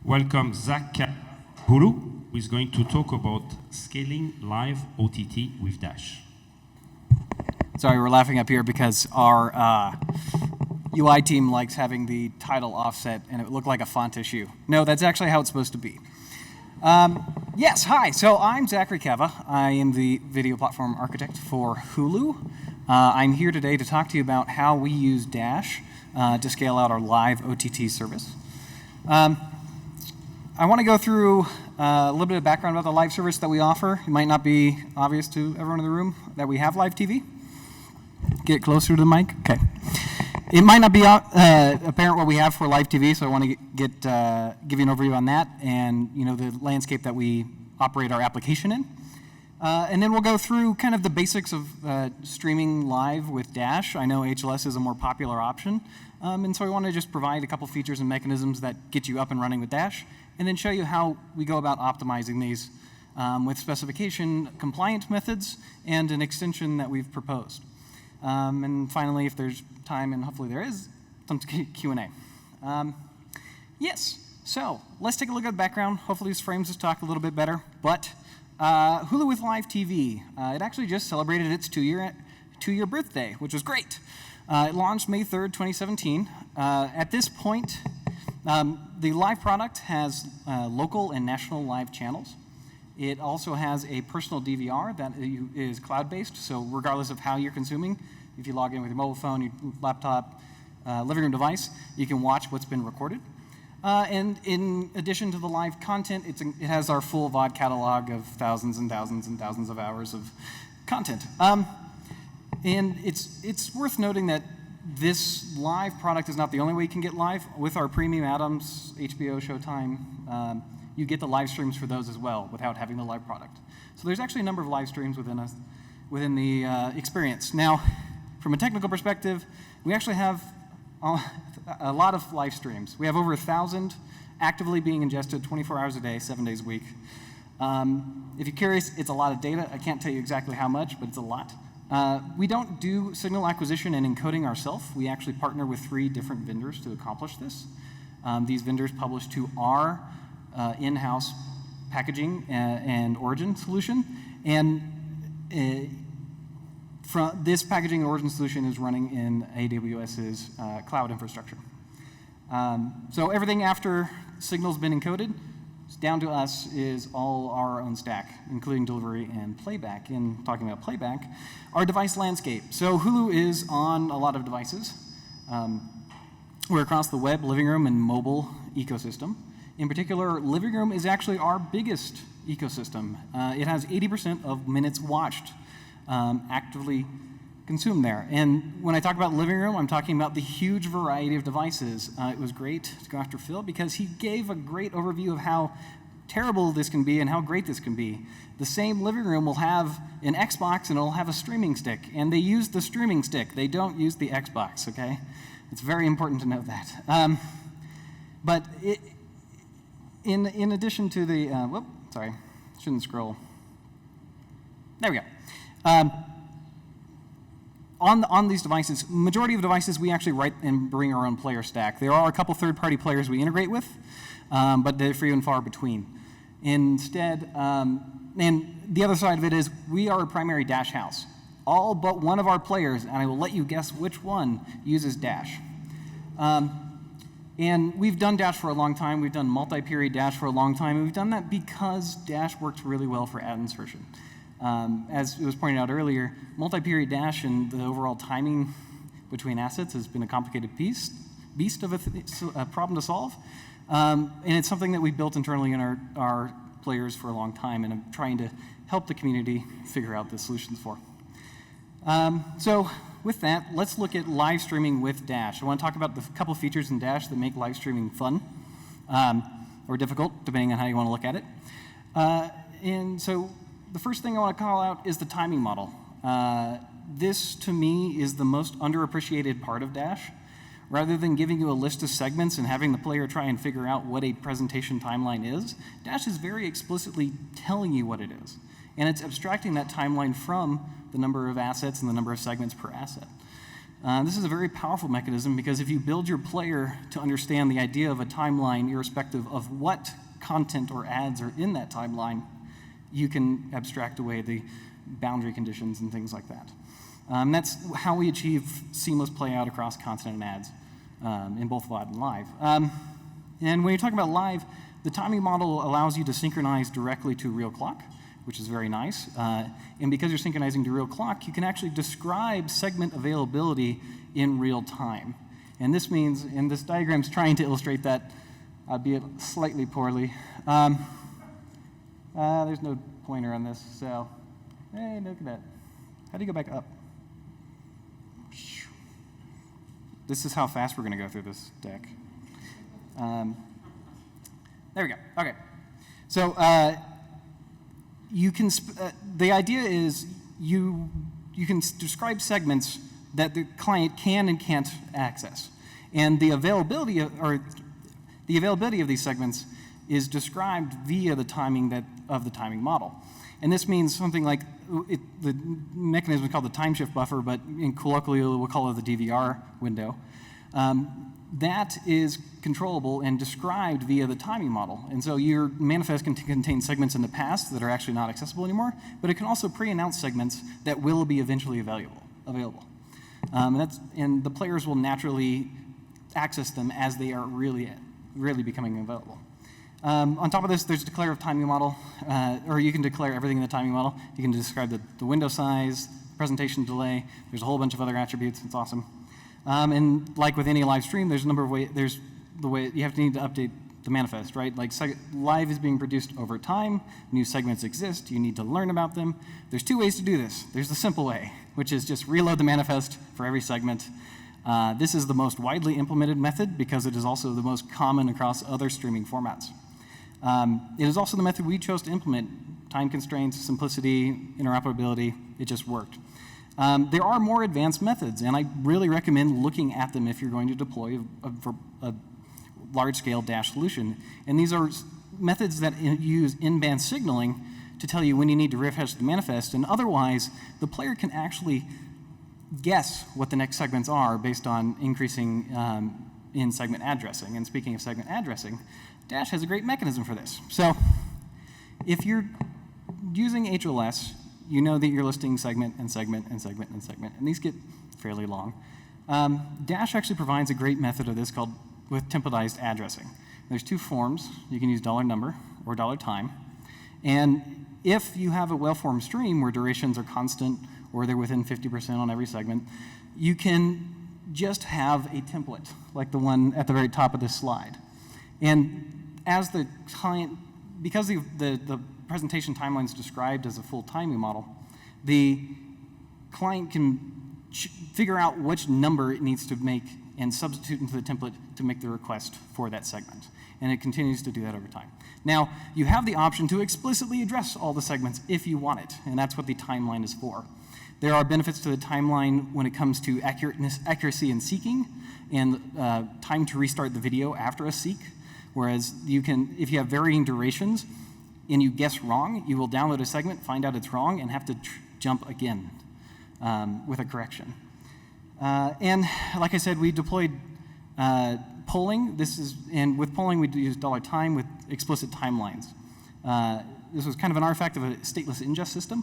welcome Zachary Hulu, who is going to talk about scaling live OTT with Dash. Sorry, we're laughing up here because our UI team likes having the title offset and it looked like a font issue. No, that's actually how it's supposed to be. Yes, hi. So I'm Zachary Cava. I am the video platform architect for Hulu. I'm here today to talk to you about how we use Dash to scale out our live OTT service. I want to go through a little bit of background about the live service that we offer. It might not be obvious to everyone in the room that we have live TV. Get closer to the mic. Okay. It might not be apparent what we have for live TV, so I want to give you an overview on that and the landscape that we operate our application in. And then we'll go through kind of the basics of streaming live with Dash. I know HLS is a more popular option, and so I want to just provide a couple features and mechanisms that get you up and running with Dash, and then show you how we go about optimizing these with specification compliant methods and an extension that we've proposed. And finally, if there's time, and hopefully there is, some Q&A. Yes, so let's take a look at the background. Hopefully this frames this talk a little bit better. But Hulu with Live TV, it actually just celebrated its two-year birthday, which was great. It launched May 3rd, 2017. At this point, the live product has local and national live channels. It also has a personal DVR that is cloud-based, so regardless of how you're consuming, if you log in with your mobile phone, your laptop, living room device, you can watch what's been recorded. And in addition to the live content, it has our full VOD catalog of thousands and thousands and thousands of hours of content. And it's worth noting that this live product is not the only way you can get live. With our premium add-ons, HBO, Showtime, you get the live streams for those as well without having the live product. So there's actually a number of live streams within the experience. Now, from a technical perspective, we actually have a lot of live streams. We have over 1,000 actively being ingested 24 hours a day, 7 days a week. If you're curious, it's a lot of data. I can't tell you exactly how much, but it's a lot. We don't do signal acquisition and encoding ourselves. We actually partner with 3 different vendors to accomplish this. These vendors publish to our in-house packaging and origin solution, and this packaging and origin solution is running in AWS's cloud infrastructure. So everything after signal's been encoded, down to us is all our own stack, including delivery and playback. In talking about playback, our device landscape. So Hulu is on a lot of devices. We're across the web, living room, and mobile ecosystem. In particular, living room is actually our biggest ecosystem. It has 80% of minutes watched actively consumed there. And when I talk about living room, I'm talking about the huge variety of devices. It was great to go after Phil because he gave a great overview of how terrible this can be and how great this can be. The same living room will have an Xbox and it'll have a streaming stick, and they use the streaming stick. They don't use the Xbox, okay? It's very important to know that. But in addition to the, whoop, sorry, shouldn't scroll. There we go. On these devices, majority of devices, we actually write and bring our own player stack. There are a couple third-party players we integrate with, but they're few and far between. Instead, and the other side of it is we are a primary Dash house. All but one of our players, and I will let you guess which one, uses Dash. And we've done Dash for a long time. We've done multi-period Dash for a long time, and we've done that because Dash works really well for ad insertion. As it was pointed out earlier, multi-period Dash and the overall timing between assets has been a complicated beast of a problem to solve. And it's something that we built internally in our players for a long time, and I'm trying to help the community figure out the solutions for. So with that, let's look at live streaming with Dash. I want to talk about the couple features in Dash that make live streaming fun or difficult, depending on how you want to look at it. And so the first thing I want to call out is the timing model. This, to me, is the most underappreciated part of Dash. Rather than giving you a list of segments and having the player try and figure out what a presentation timeline is, Dash is very explicitly telling you what it is. And it's abstracting that timeline from the number of assets and the number of segments per asset. This is a very powerful mechanism because if you build your player to understand the idea of a timeline irrespective of what content or ads are in that timeline, you can abstract away the boundary conditions and things like that. That's how we achieve seamless playout across content and ads in both VOD and live. And when you're talking about live, the timing model allows you to synchronize directly to real clock, which is very nice. And because you're synchronizing to real clock, you can actually describe segment availability in real time. And this means, and this diagram's trying to illustrate that, albeit slightly poorly. There's no pointer on this, so, hey, look at that. How do you go back up? This is how fast we're going to go through this deck. There we go. Okay. So you can. The idea is you can describe segments that the client can and can't access, and the availability of these segments is described via the timing of the timing model. And this means something like the mechanism is called the time shift buffer, but in colloquially we'll call it the DVR window. That is controllable and described via the timing model. And so your manifest can contain segments in the past that are actually not accessible anymore, but it can also pre-announce segments that will be eventually available. And the players will naturally access them as they are really becoming available. On top of this, there's a declarative timing model, or you can declare everything in the timing model. You can describe the window size, presentation delay. There's a whole bunch of other attributes. It's awesome. And like with any live stream, there's a number of ways. There's the way you need to update the manifest, right? Like live is being produced over time. New segments exist. You need to learn about them. There's two ways to do this. There's the simple way, which is just reload the manifest for every segment. This is the most widely implemented method because it is also the most common across other streaming formats. It is also the method we chose to implement. Time constraints, simplicity, interoperability, it just worked. There are more advanced methods, and I really recommend looking at them if you're going to deploy a large-scale Dash solution. And these are methods that use in-band signaling to tell you when you need to refresh the manifest, and otherwise, the player can actually guess what the next segments are based on increasing in segment addressing. And speaking of segment addressing, Dash has a great mechanism for this. So if you're using HLS, you know that you're listing segment and segment and segment and segment, and these get fairly long. Dash actually provides a great method of this called with templatized addressing. There's two forms. You can use $number or $time. And if you have a well-formed stream where durations are constant or they're within 50% on every segment, you can just have a template like the one at the very top of this slide. And as the client, because the presentation timeline is described as a full timing model, the client can figure out which number it needs to make and substitute into the template to make the request for that segment. And it continues to do that over time. Now, you have the option to explicitly address all the segments if you want it, and that's what the timeline is for. There are benefits to the timeline when it comes to accuracy in seeking and time to restart the video after a seek, whereas you can, if you have varying durations and you guess wrong, you will download a segment, find out it's wrong, and have to jump again with a correction. And like I said, we deployed polling. And with polling, we use $time with explicit timelines. This was kind of an artifact of a stateless ingest system.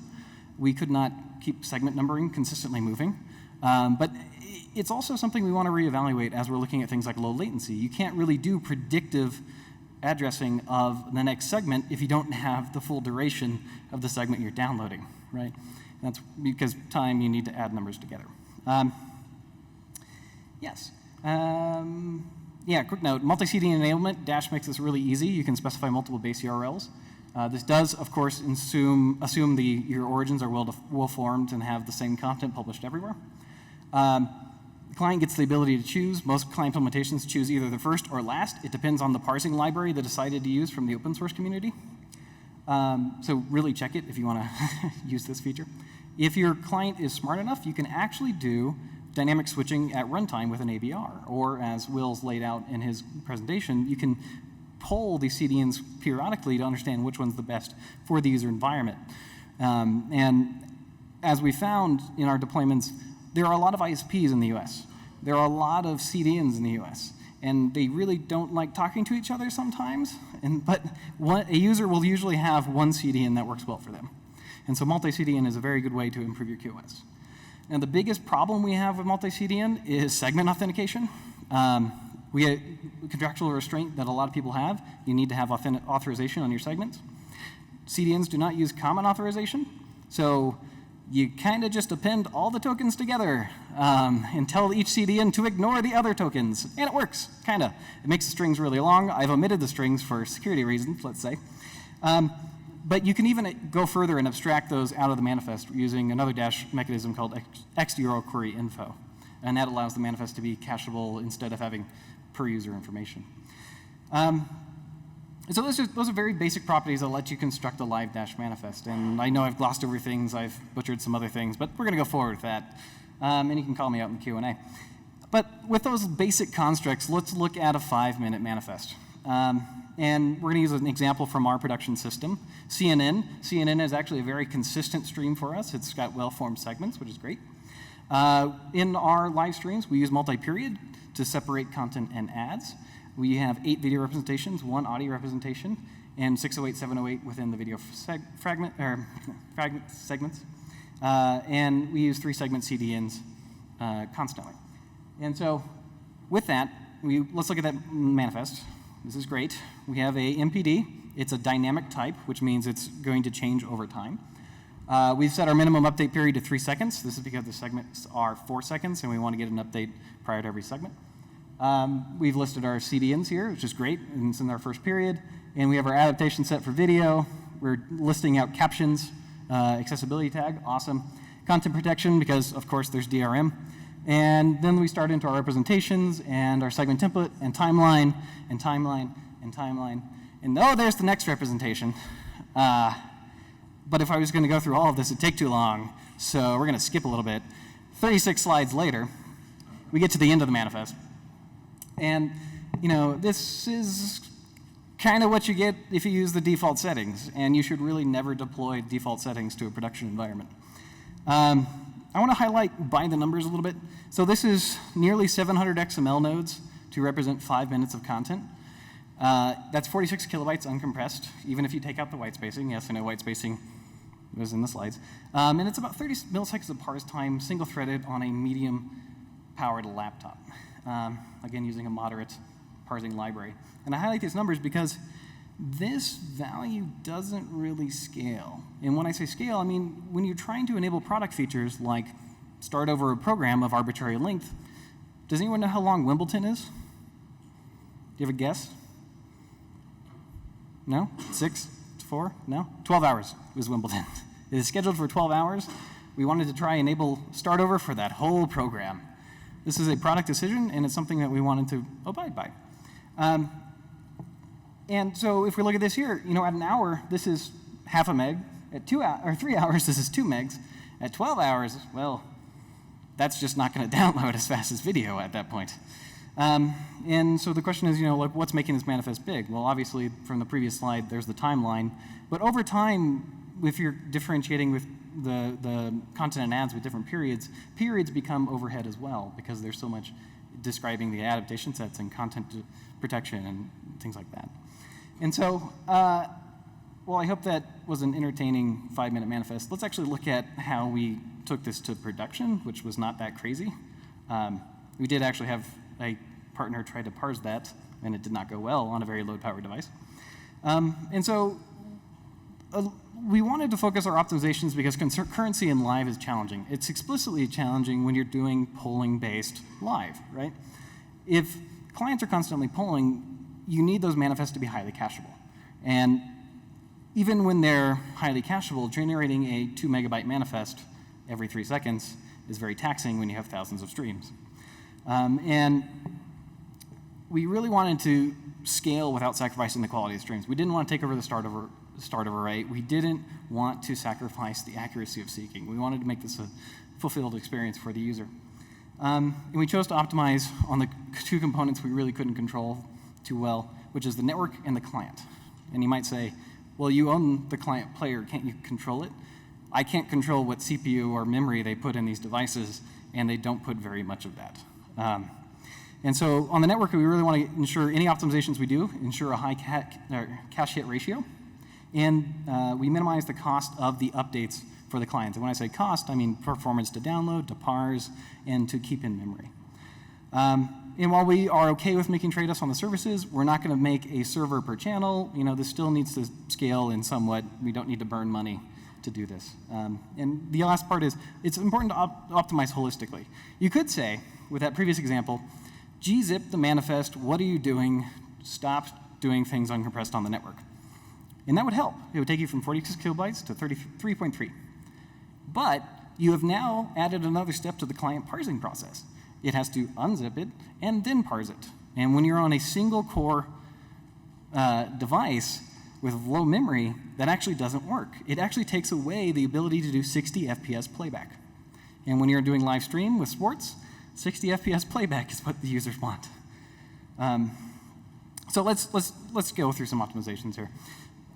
We could not keep segment numbering consistently moving. But it's also something we want to reevaluate as we're looking at things like low latency. You can't really do predictive addressing of the next segment if you don't have the full duration of the segment you're downloading, right? That's because time, you need to add numbers together. Yes. Yeah, quick note, multi-CDN enablement, Dash makes this really easy. You can specify multiple base URLs. This does, of course, assume your origins are well-formed and have the same content published everywhere. The client gets the ability to choose. Most client implementations choose either the first or last. It depends on the parsing library they decided to use from the open source community. So really check it if you want to use this feature. If your client is smart enough, you can actually do dynamic switching at runtime with an ABR, or as Will's laid out in his presentation, you can poll these CDNs periodically to understand which one's the best for the user environment. And as we found in our deployments, there are a lot of ISPs in the US. There are a lot of CDNs in the US. And they really don't like talking to each other sometimes. But a user will usually have one CDN that works well for them. And so multi-CDN is a very good way to improve your QoS. Now, the biggest problem we have with multi-CDN is segment authentication. We have contractual restraint that a lot of people have. You need to have authorization on your segments. CDNs do not use common authorization. So you kind of just append all the tokens together and tell each CDN to ignore the other tokens. And it works, kind of. It makes the strings really long. I've omitted the strings for security reasons, let's say. But you can even go further and abstract those out of the manifest using another dash mechanism called XDRO query info. And that allows the manifest to be cacheable instead of having per user information. So those are very basic properties that let you construct a live dash manifest. And I know I've glossed over things, I've butchered some other things, but we're going to go forward with that. And you can call me out in the Q&A. But with those basic constructs, let's look at a 5-minute manifest. And we're going to use an example from our production system, CNN. CNN is actually a very consistent stream for us. It's got well-formed segments, which is great. In our live streams, we use multi-period to separate content and ads. We have 8 video representations, 1 audio representation, and 608, 708 within the video fragment segments. And we use 3 segment CDNs constantly. And so with that, let's look at that manifest. This is great. We have a MPD. It's a dynamic type, which means it's going to change over time. We've set our minimum update period to 3 seconds. This is because the segments are 4 seconds, and we want to get an update prior to every segment. We've listed our CDNs here, which is great, and it's in our first period. And we have our adaptation set for video. We're listing out captions, accessibility tag, awesome. Content protection, because of course there's DRM. And then we start into our representations and our segment template and timeline and timeline and timeline. And oh, there's the next representation. But if I was going to go through all of this, it'd take too long. So we're going to skip a little bit. 36 slides later, we get to the end of the manifest. And, this is kind of what you get if you use the default settings. And you should really never deploy default settings to a production environment. I want to highlight by the numbers a little bit. So this is nearly 700 XML nodes to represent 5 minutes of content. That's 46 kilobytes uncompressed, even if you take out the white spacing. Yes, I know white spacing was in the slides. And it's about 30 milliseconds of parse time, single-threaded on a medium-powered laptop. Again, using a moderate parsing library. And I highlight these numbers because this value doesn't really scale. And when I say scale, I mean when you're trying to enable product features like start over a program of arbitrary length, does anyone know how long Wimbledon is? Do you have a guess? No? 6? 4? No? 12 hours is Wimbledon. It is scheduled for 12 hours. We wanted to try and enable start over for that whole program. This is a product decision, and it's something that we wanted to abide by. And so if we look at this here, at an hour, this is half a meg. At 3 hours, this is 2 megs. At 12 hours, well, that's just not going to download as fast as video at that point. And so the question is, what's making this manifest big? Well, obviously, from the previous slide, there's the timeline. But over time, if you're differentiating with the content and ads with different periods become overhead as well because there's so much describing the adaptation sets and content protection and things like that. And so, well, I hope that was an entertaining 5-minute manifest. Let's actually look at how we took this to production, which was not that crazy. We did actually have a partner try to parse that, and it did not go well on a very low-powered device. And so we wanted to focus our optimizations because concurrency in live is challenging. It's explicitly challenging when you're doing polling-based live, right? If clients are constantly polling, you need those manifests to be highly cacheable. And even when they're highly cacheable, generating a 2 megabyte manifest every 3 seconds is very taxing when you have thousands of streams. And we really wanted to scale without sacrificing the quality of streams. We didn't want to take over the start over rate. We didn't want to sacrifice the accuracy of seeking. We wanted to make this a fulfilled experience for the user. And we chose to optimize on the 2 components we really couldn't control too well, which is the network and the client. And you might say, well, you own the client player, can't you control it? I can't control what CPU or memory they put in these devices, and they don't put very much of that. And so on the network, we really want to ensure any optimizations we do ensure a high cache hit ratio, and we minimize the cost of the updates for the clients. And when I say cost, I mean performance to download, to parse, and to keep in memory. And while we are okay with making trade-offs on the services, we're not going to make a server per channel. You know, this still needs to scale in somewhat. We don't need to burn money to do this. And the last part is, it's important to optimize holistically. You could say, with that previous example, gzip the manifest, what are you doing? Stop doing things uncompressed on the network. And that would help. It would take you from 46 kilobytes to 33.3. But you have now added another step to the client parsing process. It has to unzip it and then parse it. And when you're on a single core device with low memory, that actually doesn't work. It actually takes away the ability to do 60 FPS playback. And when you're doing live stream with sports, 60 FPS playback is what the users want. So let's go through some optimizations here.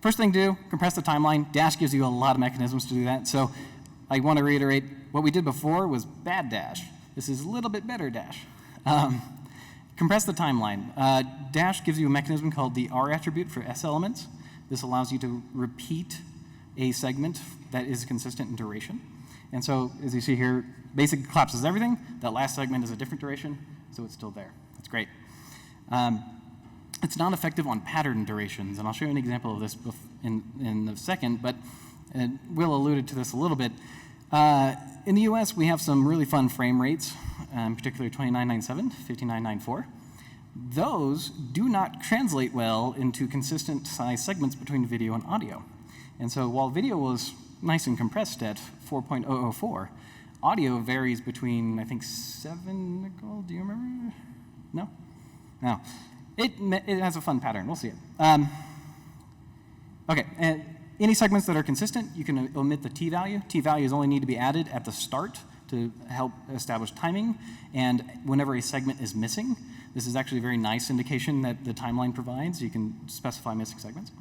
First thing to do, compress the timeline. Dash gives you a lot of mechanisms to do that. So I want to reiterate, what we did before was bad Dash. This is a little bit better Dash. Compress the timeline. Dash gives you a mechanism called the R attribute for S elements. This allows you to repeat a segment that is consistent in duration. And so, as you see here, basic collapses everything. That last segment is a different duration, so it's still there. That's great. It's not effective on pattern durations, and I'll show you an example of this in a second, but Will alluded to this a little bit. In the US, we have some really fun frame rates, particularly 2997, 5994. Those do not translate well into consistent size segments between video and audio. And so while video was nice and compressed at 4.004, audio varies between, I think, 7, Nicole, do you remember? No? No. It has a fun pattern. We'll see it. OK. Any segments that are consistent, you can omit the t-value. T-values only need to be added at the start to help establish timing. And whenever a segment is missing, this is actually a very nice indication that the timeline provides. You can specify missing segments.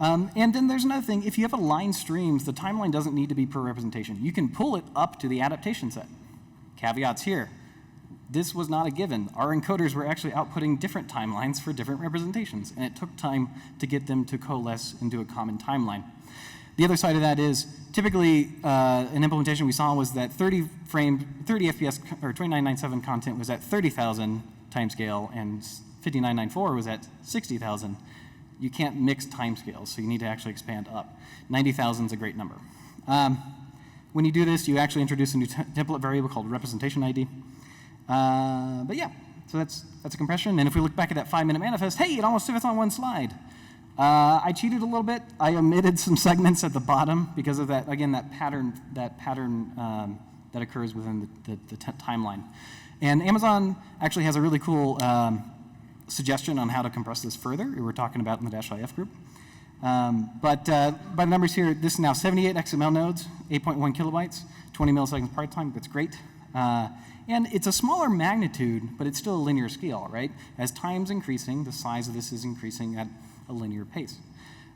And then there's another thing. If you have a line streams, the timeline doesn't need to be per representation. You can pull it up to the adaptation set. Caveats here. This was not a given. Our encoders were actually outputting different timelines for different representations, and it took time to get them to coalesce into a common timeline. The other side of that is, typically, an implementation we saw was that 30 FPS or 2997 content was at 30,000 timescale, and 5994 was at 60,000. You can't mix timescales, so you need to actually expand up. 90,000 is a great number. When you do this, you actually introduce a new template variable called representation ID. But yeah, so that's a compression. And if we look back at that 5-minute manifest, hey, it almost fits on one slide. I cheated a little bit. I omitted some segments at the bottom because of that, again, that pattern that occurs within the timeline. And Amazon actually has a really cool suggestion on how to compress this further. We were talking about in the -IF group. But by the numbers here, this is now 78 XML nodes, 8.1 kilobytes, 20 milliseconds part time. That's great. And it's a smaller magnitude, but it's still a linear scale, right? As time's increasing, the size of this is increasing at a linear pace.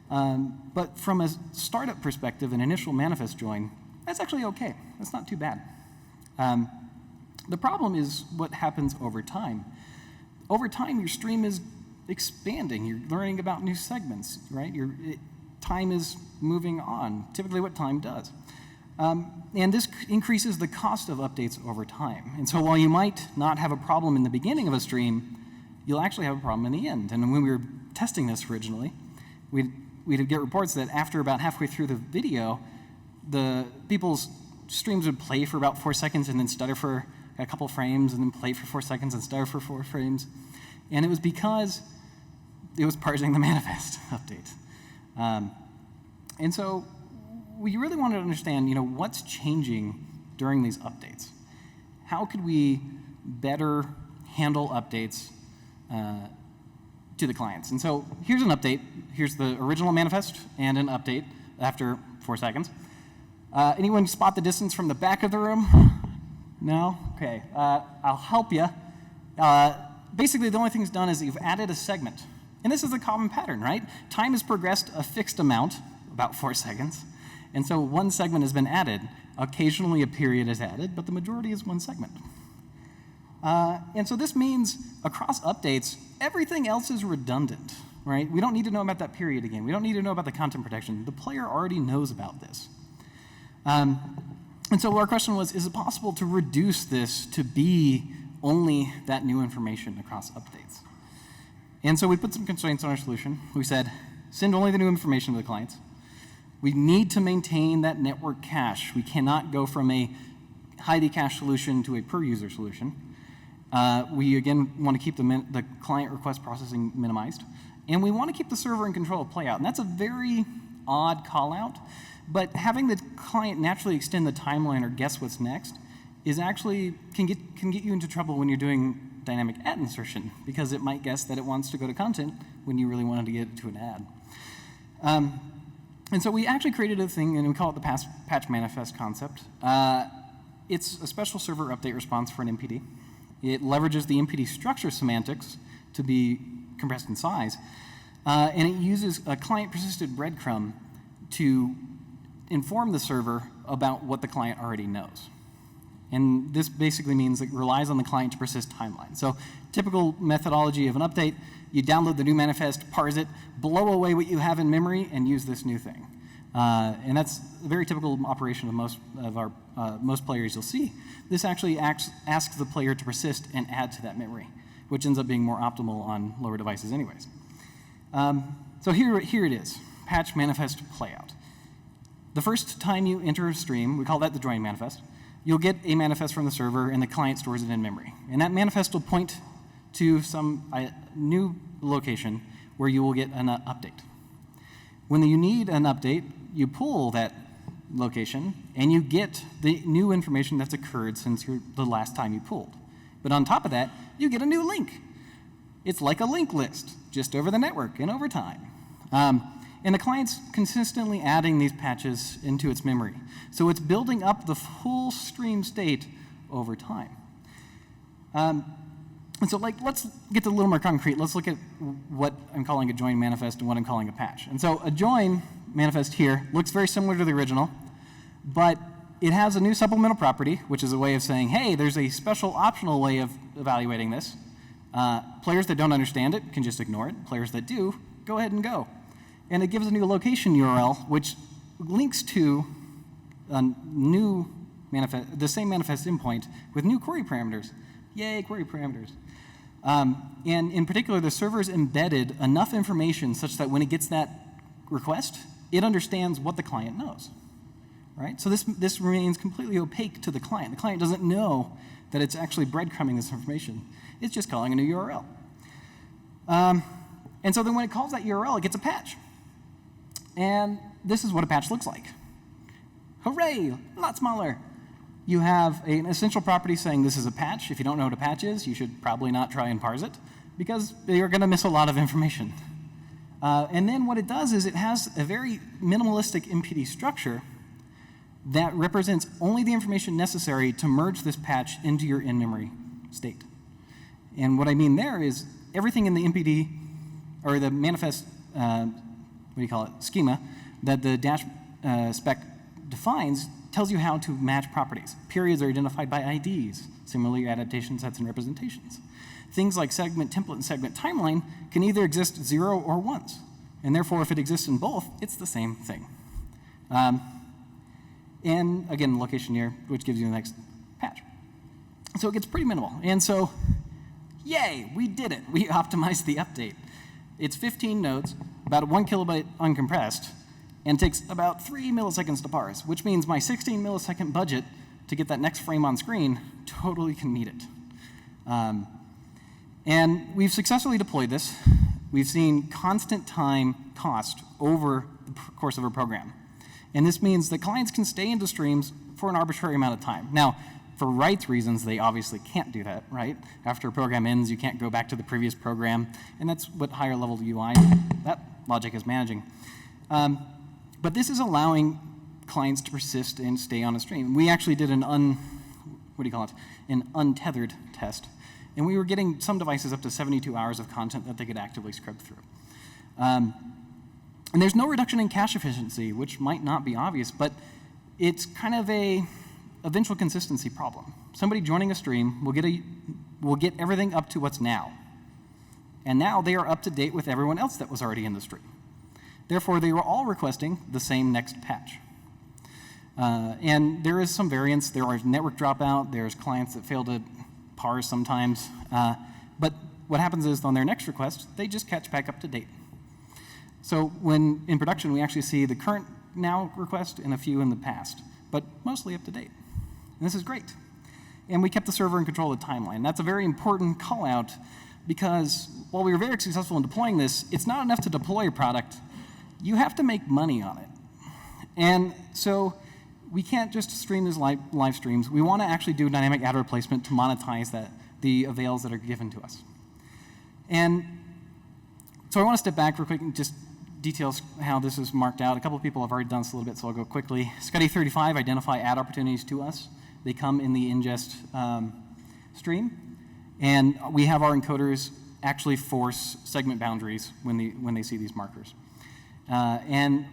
But from a startup perspective, an initial manifest join, that's actually okay. That's not too bad. The problem is what happens over time. Over time, your stream is expanding. You're learning about new segments, right? Time is moving on, typically what time does. And this increases the cost of updates over time. And so while you might not have a problem in the beginning of a stream, you'll actually have a problem in the end. And when we were testing this originally, we'd get reports that after about halfway through the video, the people's streams would play for about 4 seconds and then stutter for a couple frames and then play for 4 seconds and stutter for 4 frames. And it was because it was parsing the manifest update. And so we really wanted to understand, what's changing during these updates. How could we better handle updates to the clients? And so here's an update. Here's the original manifest and an update after 4 seconds. Anyone spot the distance from the back of the room? No? Okay. I'll help you. Basically, the only thing that's done is you've added a segment. And this is a common pattern, right? Time has progressed a fixed amount, about 4 seconds, And so one segment has been added. Occasionally a period is added, but the majority is one segment. And so this means across updates, everything else is redundant, right? We don't need to know about that period again. We don't need to know about the content protection. The player already knows about this. And so our question was, is it possible to reduce this to be only that new information across updates? And so we put some constraints on our solution. We said, send only the new information to the clients. We need to maintain that network cache. We cannot go from a highly cached solution to a per-user solution. We, again, want to keep the client request processing minimized. And we want to keep the server in control of Playout. And that's a very odd call-out. But having the client naturally extend the timeline or guess what's next is actually can get you into trouble when you're doing dynamic ad insertion, because it might guess that it wants to go to content when you really wanted to get it to an ad. And so we actually created a thing, and we call it the patch manifest concept. It's a special server update response for an MPD. It leverages the MPD structure semantics to be compressed in size, and it uses a client-persisted breadcrumb to inform the server about what the client already knows. And this basically means it relies on the client to persist timeline. So typical methodology of an update, you download the new manifest, parse it, blow away what you have in memory, and use this new thing. And that's a very typical operation of most players you'll see. This actually asks the player to persist and add to that memory, which ends up being more optimal on lower devices anyways. So here it is, patch manifest playout. The first time you enter a stream, we call that the join manifest, you'll get a manifest from the server and the client stores it in memory. And that manifest will point to some new location where you will get an update. When you need an update, you pull that location and you get the new information that's occurred since the last time you pulled. But on top of that, you get a new link. It's like a linked list, just over the network and over time. And the client's consistently adding these patches into its memory. So it's building up the full stream state over time. And so let's get a little more concrete. Let's look at what I'm calling a join manifest and what I'm calling a patch. And so a join manifest here looks very similar to the original, but it has a new supplemental property, which is a way of saying, hey, there's a special optional way of evaluating this. Players that don't understand it can just ignore it. Players that do, go ahead and go. And it gives a new location URL, which links to a new manifest, the same manifest endpoint with new query parameters. Yay, query parameters. And in particular, the server's embedded enough information such that when it gets that request, it understands what the client knows. Right? So this remains completely opaque to the client. The client doesn't know that it's actually breadcrumbing this information. It's just calling a new URL. And so then when it calls that URL, it gets a patch. And this is what a patch looks like. Hooray, a lot smaller. You have an essential property saying this is a patch. If you don't know what a patch is, you should probably not try and parse it, because you're going to miss a lot of information. And then what it does is it has a very minimalistic MPD structure that represents only the information necessary to merge this patch into your in-memory state. And what I mean there is everything in the MPD, or the manifest, schema, that the dash spec defines tells you how to match properties. Periods are identified by IDs, similarly adaptation sets and representations. Things like segment template and segment timeline can either exist 0 or once, and therefore if it exists in both, it's the same thing. And again, location here, which gives you the next patch. So it gets pretty minimal. And so, yay, we did it. We optimized the update. It's 15 nodes, about 1 kilobyte uncompressed, and takes about 3 milliseconds to parse, which means my 16 millisecond budget to get that next frame on screen totally can meet it. And we've successfully deployed this. We've seen constant time cost over the course of a program. And this means that clients can stay into streams for an arbitrary amount of time. Now, for rights reasons, they obviously can't do that, right? After a program ends, you can't go back to the previous program, and that's what higher level UI, that logic is managing. But this is allowing clients to persist and stay on a stream. We actually did an untethered test, and we were getting some devices up to 72 hours of content that they could actively scrub through. And there's no reduction in cache efficiency, which might not be obvious, but it's kind of a eventual consistency problem. Somebody joining a stream will get everything up to what's now. And now they are up to date with everyone else that was already in the stream. Therefore, they were all requesting the same next patch. And there is some variance. There are network dropout. There's clients that fail to parse sometimes. But what happens is on their next request, they just catch back up to date. So when in production, we actually see the current now request and a few in the past, but mostly up to date. And this is great. And we kept the server in control of the timeline. That's a very important call out because while we were very successful in deploying this, it's not enough to deploy a product. You have to make money on it. And so we can't just stream these live streams. We want to actually do dynamic ad replacement to monetize the avails that are given to us. And so I want to step back real quick and just details how this is marked out. A couple of people have already done this a little bit, so I'll go quickly. SCUDdy35 identify ad opportunities to us. They come in the ingest stream, and we have our encoders actually force segment boundaries when they see these markers. And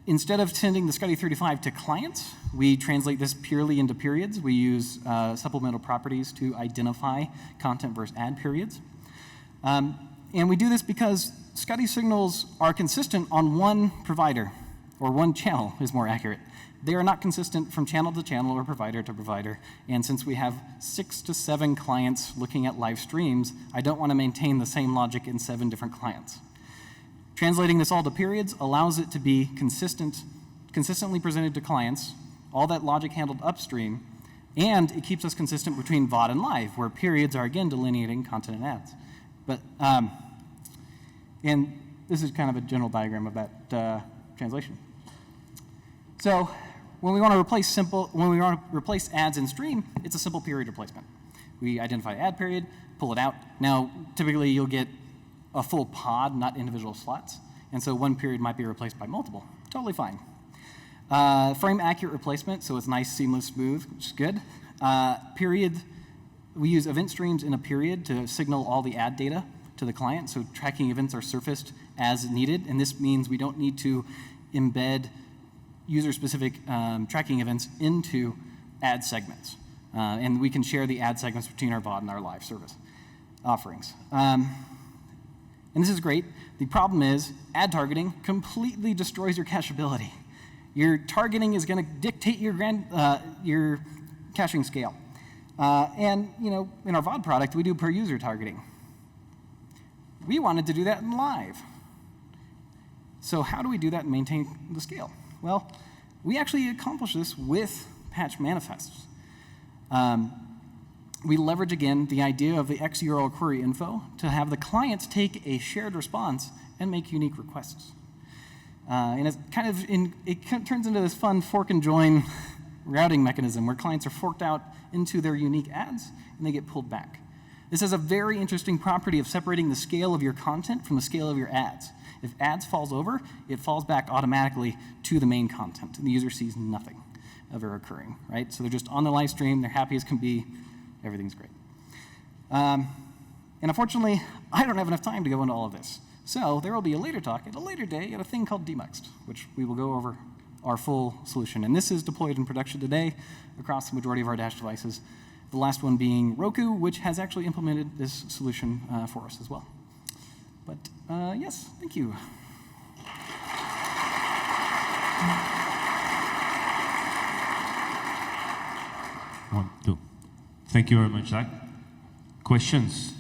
instead of sending the SCUDdy35 to clients, we translate this purely into periods. We use supplemental properties to identify content versus ad periods. And we do this because SCUDdy signals are consistent on one provider, or one channel is more accurate. They are not consistent from channel to channel or provider to provider. And since we have 6 to 7 clients looking at live streams, I don't want to maintain the same logic in 7 different clients. Translating this all to periods allows it to be consistently presented to clients, all that logic handled upstream, and it keeps us consistent between VOD and live, where periods are again delineating content and ads. But, and this is kind of a general diagram of that translation. So when we want to replace ads in stream, it's a simple period replacement. We identify ad period, pull it out. Now, typically you'll get a full pod, not individual slots. And so one period might be replaced by multiple. Totally fine. Frame accurate replacement, so it's nice, seamless, smooth, which is good. Period, we use event streams in a period to signal all the ad data to the client, so tracking events are surfaced as needed, and this means we don't need to embed user-specific tracking events into ad segments. And we can share the ad segments between our VOD and our live service offerings. And this is great. The problem is ad targeting completely destroys your cacheability. Your targeting is going to dictate your caching scale. And in our VOD product, we do per user targeting. We wanted to do that in live. So how do we do that and maintain the scale? Well, we actually accomplish this with patch manifests. We leverage, again, the idea of the XURL query info to have the clients take a shared response and make unique requests. And it's it turns into this fun fork and join routing mechanism where clients are forked out into their unique ads and they get pulled back. This has a very interesting property of separating the scale of your content from the scale of your ads. If ads falls over, it falls back automatically to the main content, and the user sees nothing ever occurring, right? So they're just on the live stream, they're happy as can be, everything's great. And unfortunately, I don't have enough time to go into all of this. So there will be a later talk at a later day at a thing called Demuxed, which we will go over our full solution. And this is deployed in production today across the majority of our Dash devices. The last one being Roku, which has actually implemented this solution for us as well. But yes, thank you. One, two. Thank you very much, Zach. Questions?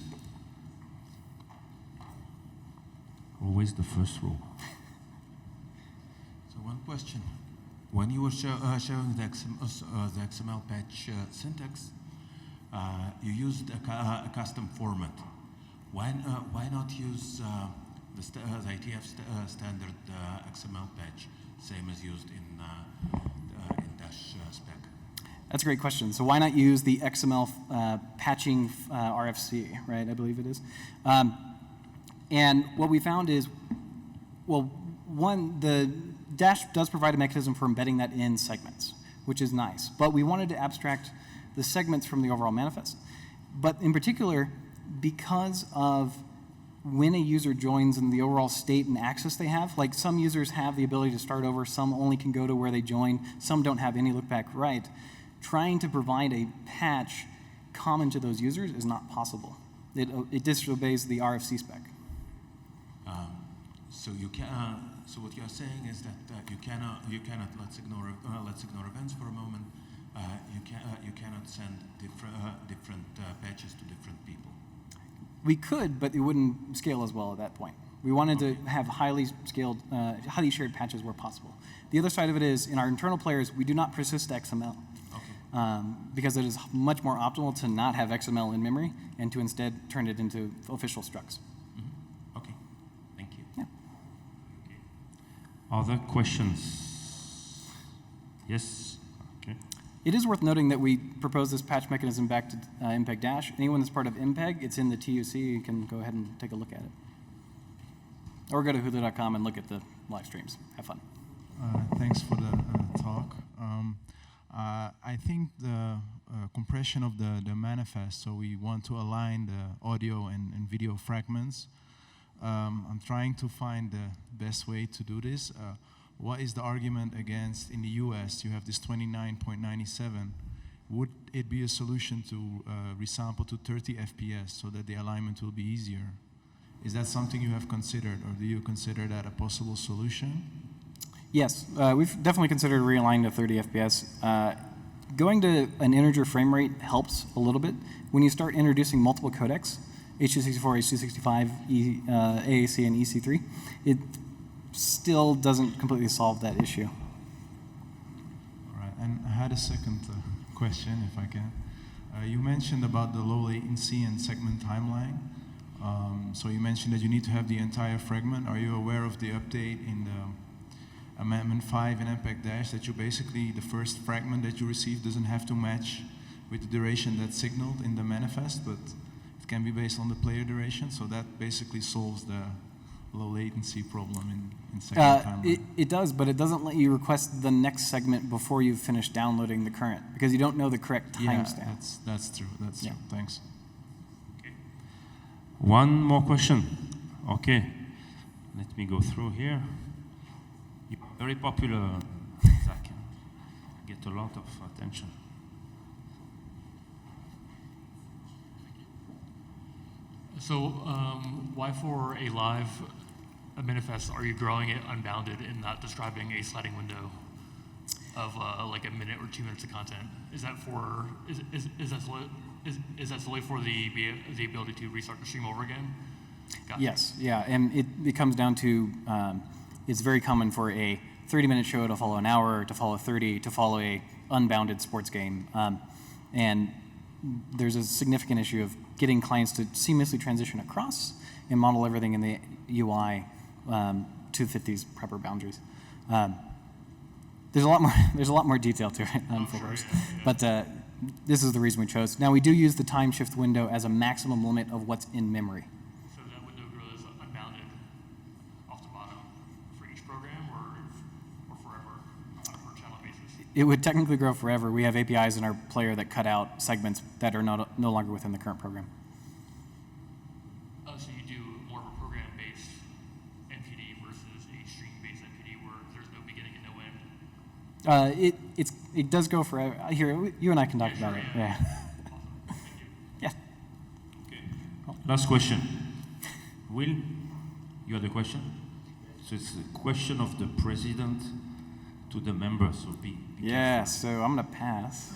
Always the first row. So one question. When you were showing the XML patch syntax, you used a custom format. Why not use the ITF standard XML patch, same as used in Dash spec? That's a great question. So why not use the XML patching RFC, right? I believe it is. And what we found is, well, one, the Dash does provide a mechanism for embedding that in segments, which is nice. But we wanted to abstract the segments from the overall manifest. But in particular, because of when a user joins and the overall state and access they have. Like some users have the ability to start over, some only can go to where they join, some don't have any look back right. Trying to provide a patch common to those users is not possible. It disobeys the RFC spec. So you can. So what you're saying is that you cannot. Let's ignore events for a moment. You cannot send different patches to different people. We could, but it wouldn't scale as well at that point. We wanted to have highly scaled, highly shared patches where possible. The other side of it is, in our internal players, we do not persist XML. Because it is much more optimal to not have XML in memory and to instead turn it into official structs. Mm-hmm. Okay, thank you. Yeah. Other questions? Yes? Okay. It is worth noting that we proposed this patch mechanism back to MPEG-. Anyone that's part of MPEG, it's in the TUC. You can go ahead and take a look at it. Or go to hulu.com and look at the live streams. Have fun. Thanks for the talk. I think the compression of the manifest, so we want to align the audio and video fragments. I'm trying to find the best way to do this. What is the argument against, in the US, you have this 29.97. Would it be a solution to resample to 30 FPS so that the alignment will be easier? Is that something you have considered, or do you consider that a possible solution? Yes, we've definitely considered realigning to 30 FPS. Going to an integer frame rate helps a little bit. When you start introducing multiple codecs, H.264, H.265, AAC, and EC3, it still doesn't completely solve that issue. All right, and I had a second question, if I can. You mentioned about the low latency and segment timeline. So you mentioned that you need to have the entire fragment. Are you aware of the update in the Amendment 5 in MPEG- that you basically, the first fragment that you receive doesn't have to match with the duration that's signaled in the manifest, but it can be based on the player duration, so that basically solves the low latency problem in segment timeline. It does, but it doesn't let you request the next segment before you've finished downloading the current, because you don't know the correct timestamp. Yeah, that's true, true, thanks. Okay. One more question. Okay, let me go through here. You're very popular, Zach. Get a lot of attention. So why for a live manifest are you growing it unbounded and not describing a sliding window of like a minute or 2 minutes of content? Is that for is that solely for the ability to restart the stream over again? Yes, yeah, and it comes down to it's very common for a 30-minute show to follow an hour, to follow 30, to follow a unbounded sports game, and there's a significant issue of getting clients to seamlessly transition across and model everything in the UI to fit these proper boundaries. There's a lot more detail to it, but this is the reason we chose. Now we do use the time shift window as a maximum limit of what's in memory. So that window grows unbounded off the bottom for each program, or forever on a per channel basis? It would technically grow forever. We have APIs in our player that cut out segments that are no longer within the current program. So you do more of a program-based MPD versus a stream-based MPD where there's no beginning and no end? It does go forever. Here, you and I can talk about it. Yeah. Awesome. Thank you. Yeah. Okay. Last question. Will, you had a question? So it's a question of the president to the members. So be Yeah, so I'm going to pass.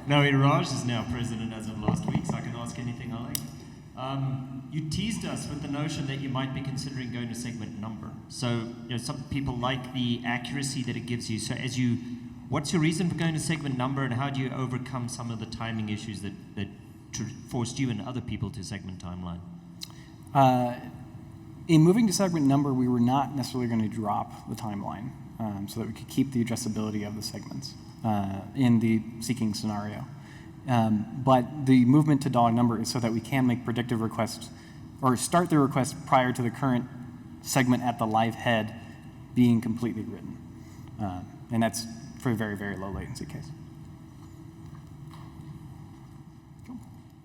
No, Raj is now president as of last week, so I can ask anything I like. You teased us with the notion that you might be considering going to segment number. So, some people like the accuracy that it gives you. So, what's your reason for going to segment number, and how do you overcome some of the timing issues that forced you and other people to segment timeline? In moving to segment number, we were not necessarily going to drop the timeline so that we could keep the addressability of the segments in the seeking scenario. But the movement to dog number is so that we can make predictive requests or start the request prior to the current segment at the live head being completely written. And that's for a very, very low latency case.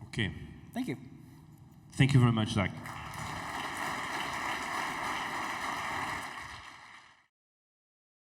Okay. Thank you. Thank you very much, Zach.